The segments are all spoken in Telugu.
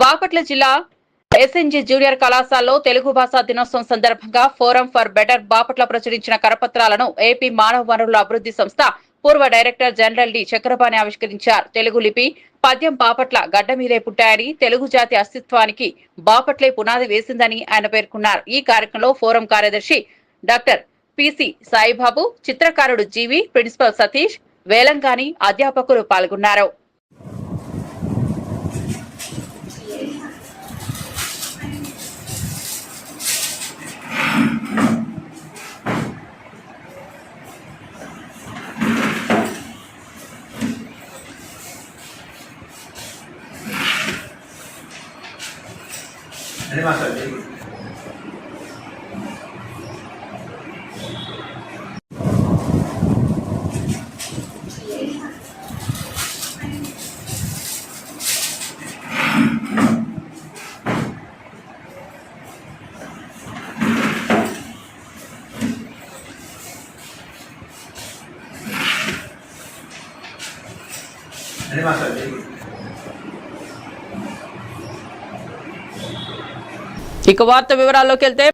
బాపట్ల జిల్లా ఎస్ఎన్జి జూనియర్ కళాశాలలో తెలుగు భాషా దినోత్సవం సందర్భంగా ఫోరం ఫర్ బెటర్ బాపట్ల ప్రచురించిన కరపత్రాలను ఏపీ మానవ వనరుల అభివృద్ధి సంస్థ పూర్వ డైరెక్టర్ జనరల్ డి చక్రపాణి ఆవిష్కరించారు. తెలుగు లిపి పద్యం బాపట్ల గడ్డ మీదే పుట్టాయని, తెలుగు జాతి అస్తిత్వానికి బాపట్లే పునాది వేసిందని ఆయన పేర్కొన్నారు. ఈ కార్యక్రమంలో ఫోరం కార్యదర్శి డాక్టర్ పిసి సాయిబాబు, చిత్రకారుడు జీవి, ప్రిన్సిపల్ సతీష్, వేలంగాని అధ్యాపకులు పాల్గొన్నారు. ఇక వార్త వివరాల్లోకి వెళ్తే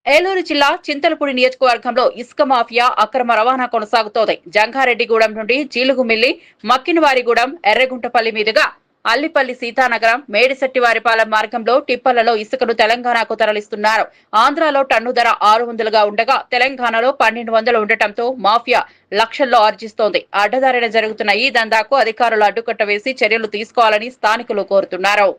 ఏలూరు జిల్లా చింతలపూడి నియోజకవర్గంలో ఇసుక మాఫియా అక్రమ రవాణా కొనసాగుతోంది. జంగారెడ్డిగూడెం నుండి జీలుగుమిల్లి, మక్కినవారిగూడెం, ఎర్రగుంటపల్లి మీదుగా అల్లిపల్లి సీతానగరం, మేడిశెట్టివారిపాలెం మార్గంలో టిప్పర్లలో ఇసుకను తెలంగాణకు తరలిస్తున్నారు. ఆంధ్రాలో టన్ను ధర 600గా ఉండగా తెలంగాణలో 1200 ఉండటంతో మాఫియా లక్షల్లో ఆర్జిస్తోంది. అడ్డదారిన జరుగుతున్న ఈ దందాకు అధికారులు అడ్డుకట్ట వేసి చర్యలు తీసుకోవాలని స్థానికులు కోరుతున్నారు.